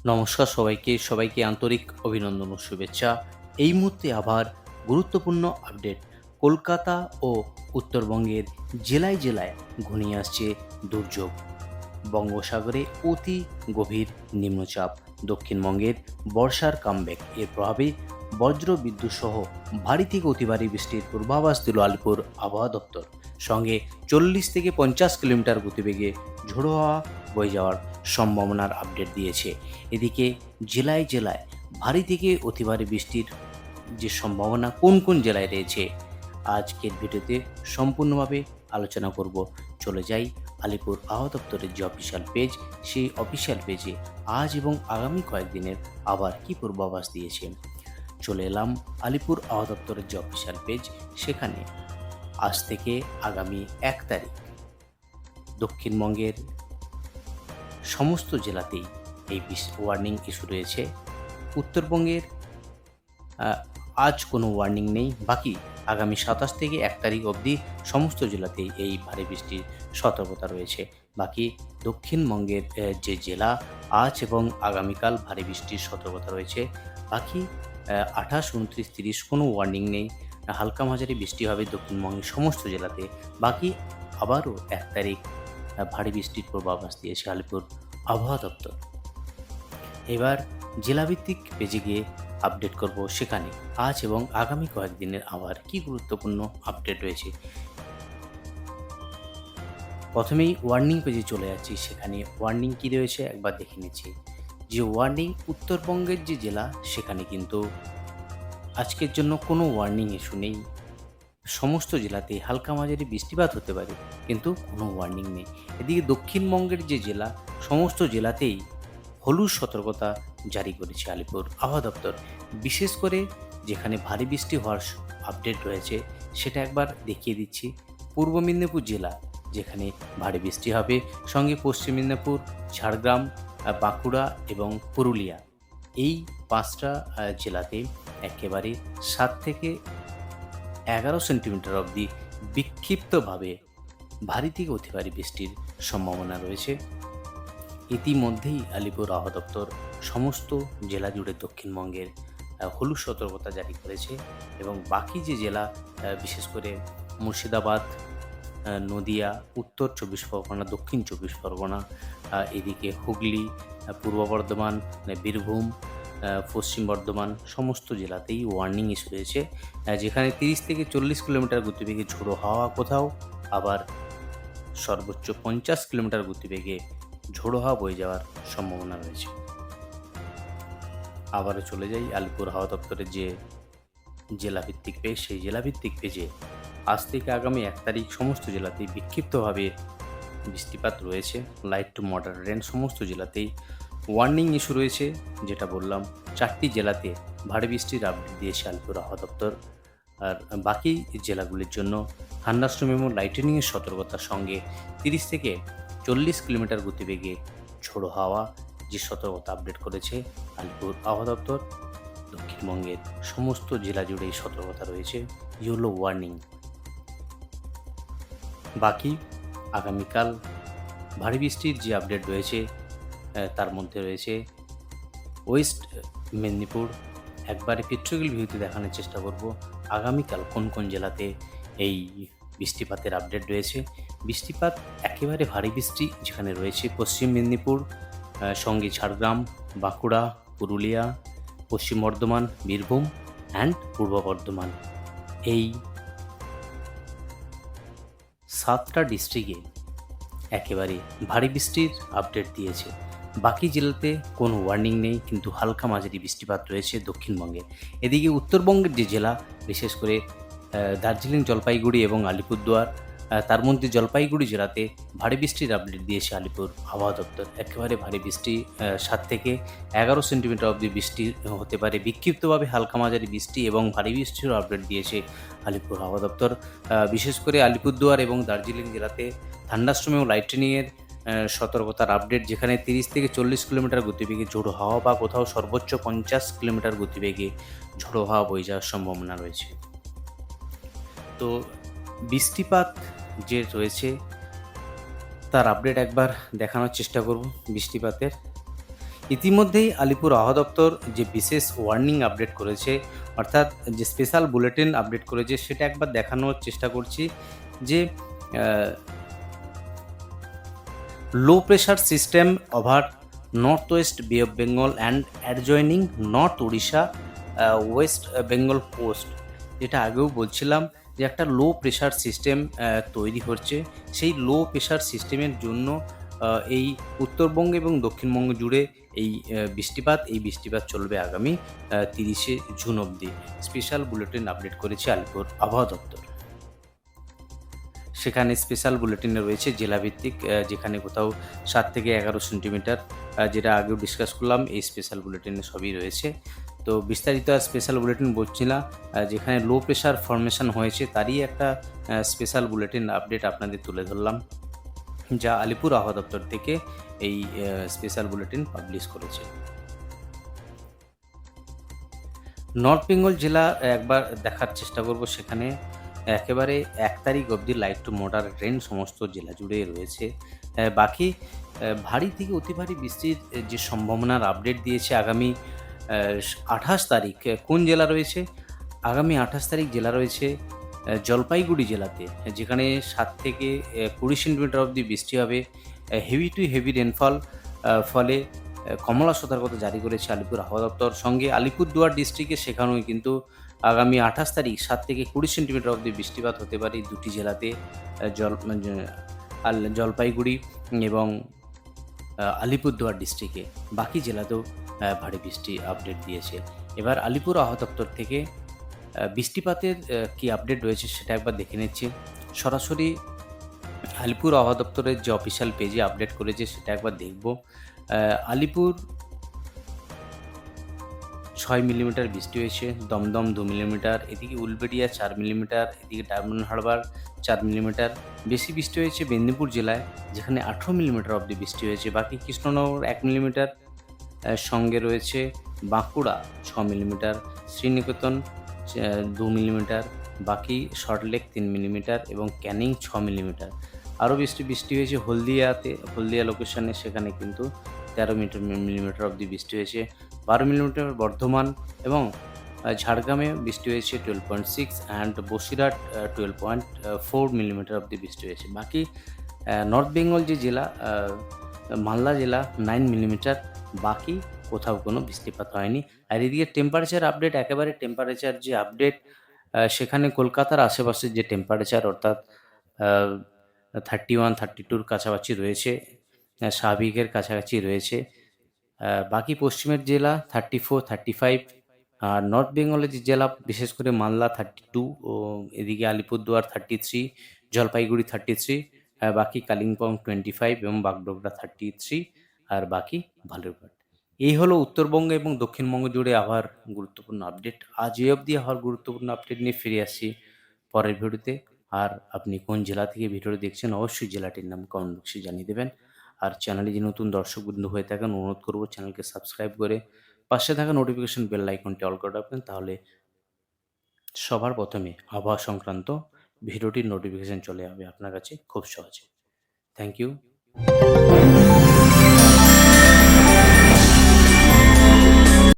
নমস্কার সবাইকে আন্তরিক অভিনন্দন ও শুভেচ্ছা। এই মুহূর্তে আবার গুরুত্বপূর্ণ আপডেট। কলকাতা ও উত্তরবঙ্গের জেলায় জেলায় ঘনিয়ে আসছে দুর্যোগ। বঙ্গোপসাগরে অতি গভীর নিম্নচাপ, দক্ষিণবঙ্গের বর্ষার কামব্যাক। এর প্রভাবে বজ্র বিদ্যুৎ সহ ভারী থেকে অতি ভারী বৃষ্টির পূর্বাভাস দিল আলিপুর আবহাওয়া দপ্তর। সঙ্গে 40 থেকে 50 কিলোমিটার গতিবেগে ঝোড়ো হাওয়া বয়ে যাওয়ার সম্ভাবনার আপডেট দিয়েছে। এদিকে জেলায় জেলায় ভারী থেকে অতি ভারী বৃষ্টির যে সম্ভাবনা কোন কোন জেলায় রয়েছে, আজকের ভিডিওতে সম্পূর্ণভাবে আলোচনা করব। চলে যাই আলিপুর আবহাওয়া দপ্তরের যে অফিসিয়াল পেজ, সেই অফিসিয়াল পেজে আজ এবং আগামী কয়েকদিনের আবার কি পূর্বাভাস দিয়েছে। চলে এলাম আলিপুর আবহাওয়া দপ্তরের যে অফিসিয়াল পেজ, সেখানে আজ থেকে আগামী 1 তারিখ দক্ষিণবঙ্গের সমস্ত জেলাতেই এই ওয়ার্নিং ইস্যু রয়েছে। উত্তরবঙ্গের আজ কোনো ওয়ার্নিং নেই। বাকি আগামী 27 থেকে 1 তারিখ অবধি সমস্ত জেলাতেই এই ভারী বৃষ্টির সতর্কতা রয়েছে। বাকি দক্ষিণবঙ্গের যে জেলা, আজ এবং আগামীকাল ভারী বৃষ্টির সতর্কতা রয়েছে। বাকি 28, 29, 30 কোনো ওয়ার্নিং নেই। হালকা মাঝারি বৃষ্টি হবে দক্ষিণবঙ্গের সমস্ত জেলাতে। বাকি আবারও 1 তারিখ ভারী বৃষ্টির পূর্বাভাস দিয়েছে আলিপুর আবহাওয়া দপ্তর। এবার জেলাভিত্তিক পেজে গিয়ে আপডেট করব, সেখানে আজ এবং আগামী কয়েকদিনের আবার কি গুরুত্বপূর্ণ আপডেট রয়েছে। প্রথমেই ওয়ার্নিং পেজে চলে যাচ্ছি, সেখানে ওয়ার্নিং কী রয়েছে একবার দেখে নিচ্ছি। যে ওয়ার্নিং উত্তরবঙ্গের যে জেলা, সেখানে কিন্তু আজকের জন্য কোনো ওয়ার্নিং ইস্যু নেই। সমস্ত জেলাতেই হালকা মাঝারি বৃষ্টিপাত হতে পারে, কিন্তু কোনো ওয়ার্নিং নেই। এদিকে দক্ষিণবঙ্গের যে জেলা, সমস্ত জেলাতেই হলুদ সতর্কতা জারি করেছে আলিপুর আবহাওয়া দপ্তর। বিশেষ করে যেখানে ভারী বৃষ্টি হওয়ার আপডেট রয়েছে, সেটা একবার দেখিয়ে দিচ্ছি। পূর্ব মেদিনীপুর জেলা, যেখানে ভারী বৃষ্টি হবে, সঙ্গে পশ্চিম মেদিনীপুর, ঝাড়গ্রাম, বাঁকুড়া এবং পুরুলিয়া, এই 5টা জেলাতে একেবারে 7 থেকে 11 সেন্টিমিটার অবধি বিক্ষিপ্তভাবে ভারী থেকে অতি ভারী বৃষ্টির সম্ভাবনা রয়েছে। ইতিমধ্যেই আলিপুর আবহাওয়া দপ্তর সমস্ত জেলা জুড়ে দক্ষিণবঙ্গের হলুদ সতর্কতা জারি করেছে, এবং বাকি যে জেলা, বিশেষ করে মুর্শিদাবাদ, নদিয়া, উত্তর 24 পরগনা, দক্ষিণ 24 পরগনা, এদিকে হুগলি, পূর্ব বর্ধমান, বীরভূম, পশ্চিম বর্ধমান, সমস্ত জেলাতেই ওয়ার্নিং ইস্যু রয়েছে। যেখানে 30 থেকে 40 কিলোমিটার গতিবেগে ঝোড়ো হাওয়া, কোথাও আবার সর্বোচ্চ 50 কিলোমিটার গতিবেগে ঝোড়ো হাওয়া বয়ে যাওয়ার সম্ভাবনা রয়েছে। আবারও চলে যাই আলিপুর হাওয়া দপ্তরের যে জেলাভিত্তিক পেজ, সেই জেলাভিত্তিক পেজে আজ থেকে আগামী 1 তারিখ সমস্ত জেলাতেই বিক্ষিপ্তভাবে বৃষ্টিপাত রয়েছে। লাইট টু মডারেট রেন সমস্ত জেলাতেই ওয়ার্নিং ইস্যু রয়েছে। যেটা বললাম, 4টি জেলাতে ভারী বৃষ্টির আপডেট দিয়েছে আলিপুর আবহাওয়া দপ্তর। আর বাকি জেলাগুলির জন্য থান্ডারস্টর্ম এবং লাইটেনিংয়ের সতর্কতার সঙ্গে 30 থেকে 40 কিলোমিটার গতিবেগে ঝোড়ো হাওয়া যে সতর্কতা আপডেট করেছে আলিপুর আবহাওয়া দপ্তর। দক্ষিণবঙ্গের সমস্ত জেলা জুড়ে এই সতর্কতা রয়েছে, ইয়েলো ওয়ার্নিং। বাকি আগামীকাল ভারী বৃষ্টির যে আপডেট রয়েছে, তার মধ্যে রয়েছে ওয়েস্ট মেদিনীপুর। একবারে পিকচারাল ভিউতে দেখানোর চেষ্টা করব আগামীকাল কোন কোন জেলাতে এই বৃষ্টিপাতের আপডেট রয়েছে। বৃষ্টিপাত একেবারে ভারী বৃষ্টি যেখানে রয়েছে পশ্চিম মেদিনীপুর, সঙ্গে ঝাড়গ্রাম, বাঁকুড়া, পুরুলিয়া, পশ্চিম বর্ধমান, বীরভূম অ্যান্ড পূর্ব বর্ধমান, এই 7টা ডিস্ট্রিক্টে একেবারে ভারী বৃষ্টির আপডেট দিয়েছে। বাকি জেলাতে কোনো ওয়ার্নিং নেই, কিন্তু হালকা মাঝারি বৃষ্টিপাত রয়েছে দক্ষিণবঙ্গে। এদিকে উত্তরবঙ্গের যে জেলা, বিশেষ করে দার্জিলিং, জলপাইগুড়ি এবং আলিপুরদুয়ার, তার মধ্যে জলপাইগুড়ি জেলাতে ভারী বৃষ্টির আপডেট দিয়েছে আলিপুর আবহাওয়া দপ্তর। একেবারে ভারী বৃষ্টি, 7 থেকে 11 সেন্টিমিটার অবধি বৃষ্টি হতে পারে, বিক্ষিপ্তভাবে হালকা মাঝারি বৃষ্টি এবং ভারী বৃষ্টিরও আপডেট দিয়েছে আলিপুর আবহাওয়া দপ্তর। বিশেষ করে আলিপুরদুয়ার এবং দার্জিলিং জেলাতে থান্ডারস্টর্ম এবং লাইটেনিংয়ের সতর্কতার আপডেট, যেখানে 30 থেকে 40 কিলোমিটার গতিবেগে ঝোড়ো হাওয়া বা কোথাও সর্বোচ্চ 50 কিলোমিটার গতিবেগে ঝোড়ো হাওয়া বয়ে যাওয়ার সম্ভাবনা রয়েছে। তো বৃষ্টিপাত যে রয়েছে, তার আপডেট একবার দেখানোর চেষ্টা করব বৃষ্টিপাতের। ইতিমধ্যেই আলিপুর আবহাওয়া দপ্তর যে বিশেষ ওয়ার্নিং আপডেট করেছে, অর্থাৎ যে স্পেশাল বুলেটিন আপডেট করেছে, সেটা একবার দেখানোর চেষ্টা করছি যে low pressure system over north west Bay of Bengal and adjoining north Orissa West Bengal coast, যেটা আগেও বলছিলাম যে একটা লো প্রেশার সিস্টেম তৈরি হচ্ছে। সেই লো প্রেশার সিস্টেমের জন্য এই উত্তরবঙ্গ এবং দক্ষিণবঙ্গ জুড়ে এই বৃষ্টিপাত চলবে আগামী 30শে জুন অবধি। স্পেশাল বুলেটিন আপডেট করেছে আলিপুর আবহাওয়া দপ্তর। সেখানে স্পেশাল বুলেটিনে রয়েছে জেলাভিত্তিক, যেখানে কোথাও 7 থেকে 11 সেন্টিমিটার, যেটা আগেও ডিসকাস করলাম, এই স্পেশাল বুলেটিনে সবই রয়েছে। তো বিস্তারিত আর স্পেশাল বুলেটিন বলছি না, যেখানে লো প্রেশার ফর্মেশন হয়েছে তারই একটা স্পেশাল বুলেটিন আপডেট আপনাদের তুলে ধরলাম, যা আলিপুর আবহাওয়া দপ্তর থেকে এই স্পেশাল বুলেটিন পাবলিশ করেছে। নর্থ বেঙ্গল জেলা একবার দেখার চেষ্টা করব। সেখানে একেবারে 1 তারিখ অবধি লাইট টু মডারেট রেন সমস্ত জেলা জুড়েই রয়েছে। বাকি ভারী থেকে অতি ভারী বৃষ্টির যে সম্ভাবনার আপডেট দিয়েছে আগামী 28 তারিখ। কোন জেলা রয়েছে? আগামী 28 তারিখ জেলা রয়েছে জলপাইগুড়ি জেলাতে, যেখানে 7 থেকে 20 সেন্টিমিটার অবধি বৃষ্টি হবে। হেভি টু হেভি রেনফল, ফলে কমলা সতর্কতা জারি করেছে আলিপুর আবহাওয়া দপ্তর। সঙ্গে আলিপুরদুয়ার ডিস্ট্রিক্টে সেখানেও কিন্তু আগামী 28 তারিখ 7 থেকে 20 সেন্টিমিটার অবধি বৃষ্টিপাত হতে পারে দুটি জেলাতে, জলপাইগুড়ি এবং আলিপুরদুয়ার ডিস্ট্রিক্টে। বাকি জেলাতেও ভারী বৃষ্টি আপডেট দিয়েছে। এবার আলিপুর আবহাওয়া দপ্তর থেকে বৃষ্টিপাতের কী আপডেট রয়েছে সেটা একবার দেখে নিচ্ছি। সরাসরি আলিপুর আবহাওয়া দপ্তরের যে অফিসিয়াল পেজে আপডেট করেছে সেটা একবার দেখব। আলিপুর 6 মিলিমিটার বৃষ্টি হয়েছে, দমদম 2 মিলিমিটার, এদিকে উলবেড়িয়া 4 মিলিমিটার, এদিকে ডায়মন্ড হারবার 4 মিলিমিটার। বেশি বৃষ্টি হয়েছে মেদিনীপুর জেলায়, যেখানে 18 মিলিমিটার অবধি বৃষ্টি হয়েছে। বাকি কৃষ্ণনগর 1 মিলিমিটার, সঙ্গে রয়েছে বাঁকুড়া 6 মিলিমিটার, শ্রীনিকেতন 2 মিলিমিটার, বাকি সল্টলেক 3 মিলিমিটার এবং ক্যানিং 6 মিলিমিটার। আরও বৃষ্টি হয়েছে হলদিয়াতে, হলদিয়া লোকেশনে, সেখানে কিন্তু 13 মিলিমিটার অবধি বৃষ্টি হয়েছে। 12 মিলিমিটার বর্ধমান এবং ঝাড়গ্রামে বৃষ্টি হয়েছে 12.6 অ্যান্ড বসিরহাট 12.4 মিলিমিটার অবধি বৃষ্টি হয়েছে। বাকি নর্থ বেঙ্গল যে জেলা, মালদা জেলা 9 মিলিমিটার, বাকি কোথাও কোনো বৃষ্টিপাত হয়নি। আর এদিকে টেম্পারেচার আপডেট, একেবারে টেম্পারেচার যে আপডেট, সেখানে কলকাতার আশেপাশের যে টেম্পারেচার, অর্থাৎ 31-32 কাছাকাছি রয়েছে, স্বাভাবিকের কাছাকাছি রয়েছে। বাকি পশ্চিমের জেলা 34-35, আর নর্থ বেঙ্গলের যে জেলা বিশেষ করে মালদা 32, ও এদিকে আলিপুরদুয়ার 33, জলপাইগুড়ি 33, বাকি কালিম্পং 25 এবং বাগডোগরা 33, আর বাকি বালুরঘাট। এই হলো উত্তরবঙ্গ এবং দক্ষিণবঙ্গ জুড়ে আবহাওয়ার গুরুত্বপূর্ণ আপডেট। আজ এই অবধি আবহাওয়ার গুরুত্বপূর্ণ আপডেট নিয়ে ফিরে আসছি পরের ভিডিওতে। আর আপনি কোন জেলা থেকে ভিডিওটি দেখছেন অবশ্যই জেলাটির নাম কমেন্ট বক্সে জানিয়ে দেবেন। আর চ্যানেলে যে নতুন দর্শক বন্ধু হয়ে থাকেন, অনুরোধ করব চ্যানেলকে সাবস্ক্রাইব করে পাশে থাকা নোটিফিকেশন বেল আইকনটি অল করে রাখবেন, তাহলে সবার প্রথমে আবহাওয়া সংক্রান্ত ভিডিওটির নোটিফিকেশন চলে যাবে আপনার কাছে খুব সহজে। Thank you.